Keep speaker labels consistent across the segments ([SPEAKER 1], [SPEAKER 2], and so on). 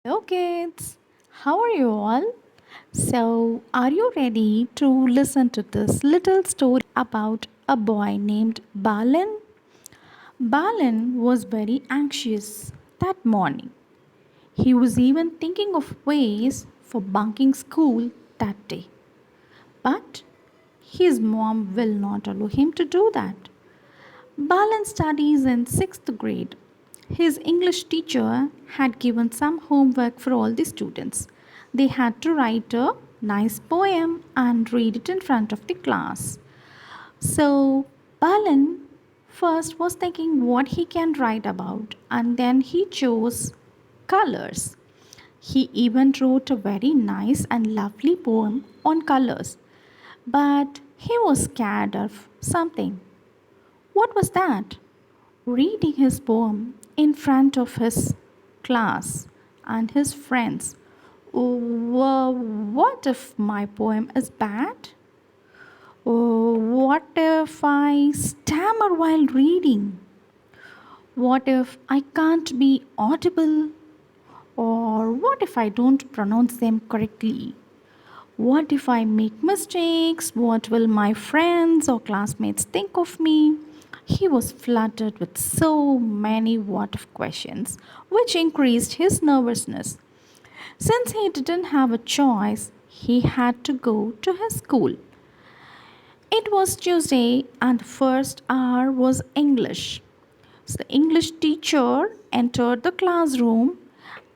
[SPEAKER 1] Hello, kids. How are you all? So, are you ready to listen to this little story about a boy named Balan? Balan was very anxious that morning. He was even thinking of ways for bunking school that day. But his mom will not allow him to do that. Balan studies in 6th grade. His English teacher had given some homework for all the students. They had to write a nice poem and read it in front of the class. So, Balan first was thinking what he can write about, and then he chose colors. He even wrote a very nice and lovely poem on colors. But he was scared of something. What was that? Reading his poem in front of his class and his friends. What if my poem is bad? What if I stammer while reading? What if I can't be audible? Or what if I don't pronounce them correctly? What if I make mistakes? What will my friends or classmates think of me? He was flooded with so many what if questions, which increased his nervousness. Since he didn't have a choice, he had to go to his school. It was Tuesday, and the first hour was English. So the English teacher entered the classroom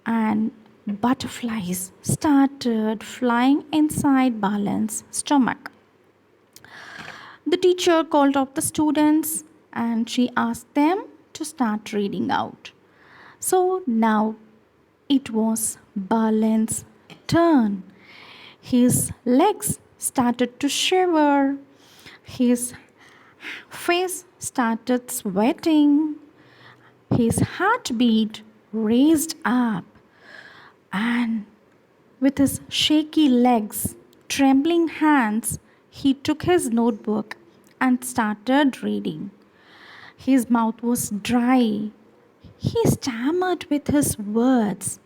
[SPEAKER 1] and butterflies started flying inside Balan's stomach. The teacher called out the students and she asked them to start reading out. So now it was Balan's turn. His legs started to shiver, his face started sweating, his heartbeat raised up, and with his shaky legs, trembling hands, he took his notebook and started reading. His mouth was dry. He stammered with his words.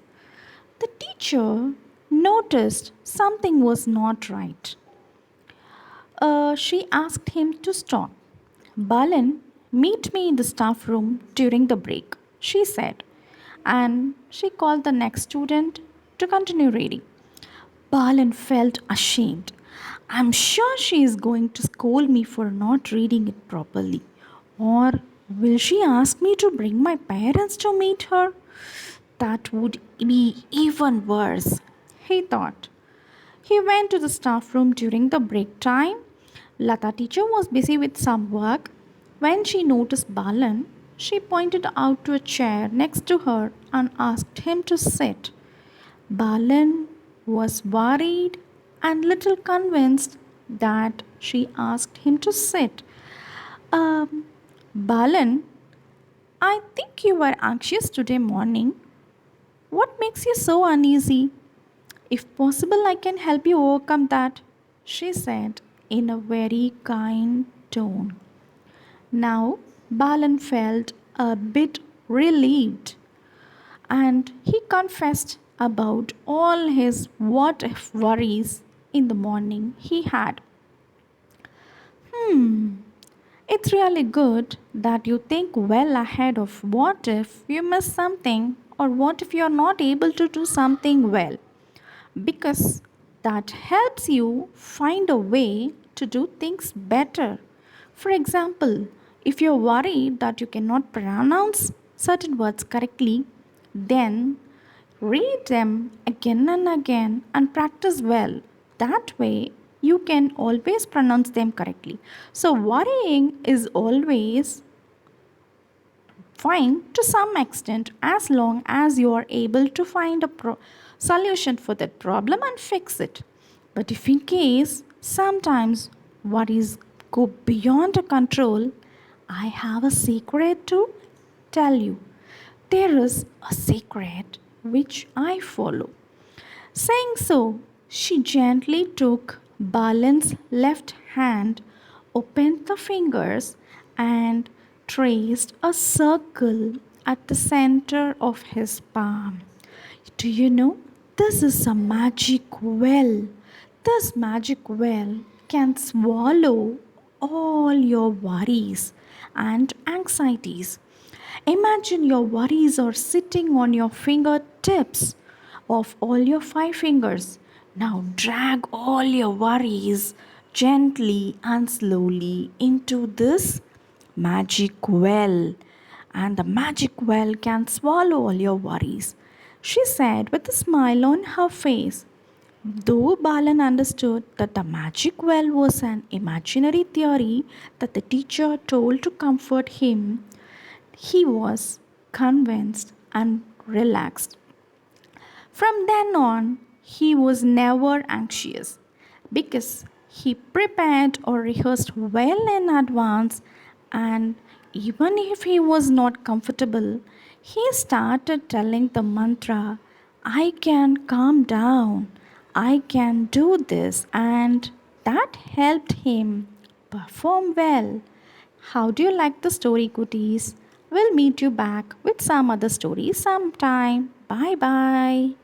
[SPEAKER 1] The teacher noticed something was not right. She asked him to stop. Balan, meet me in the staff room during the break, she said. And she called the next student to continue reading. Balan felt ashamed. I'm sure she is going to scold me for not reading it properly. Or will she ask me to bring my parents to meet her? That would be even worse, he thought. He went to the staff room during the break time. Lata teacher was busy with some work. When she noticed Balan, she pointed out to a chair next to her and asked him to sit. Balan was worried and little convinced that she asked him to sit. Um, Balan, I think you were anxious today morning. What makes you so uneasy? If possible, I can help you overcome that, she said in a very kind tone. Now, Balan felt a bit relieved and he confessed about all his what if worries in the morning he had. Hmm, it's really good that you think well ahead of what if you miss something or what if you're not able to do something well, because that helps you find a way to do things better. For example, if you're worried that you cannot pronounce certain words correctly, then read them again and again and practice well. That way, you can always pronounce them correctly. So, worrying is always fine to some extent as long as you are able to find a solution for that problem and fix it. But if in case sometimes worries go beyond your control, I have a secret to tell you. There is a secret which I follow. Saying so, she gently took Balan's left hand, opened the fingers, and traced a circle at the center of his palm. Do you know? This is a magic well. This magic well can swallow all your worries and anxieties. Imagine your worries are sitting on your fingertips of all your five fingers. Now drag all your worries gently and slowly into this magic well, and the magic well can swallow all your worries, she said with a smile on her face. Though Balan understood that the magic well was an imaginary theory that the teacher told to comfort him, he was convinced and relaxed. From then on, he was never anxious because he prepared or rehearsed well in advance, and even if he was not comfortable, he started telling the mantra, I can calm down, I can do this, and that helped him perform well. How do you like the story, cuties? We'll meet you back with some other stories sometime. Bye bye.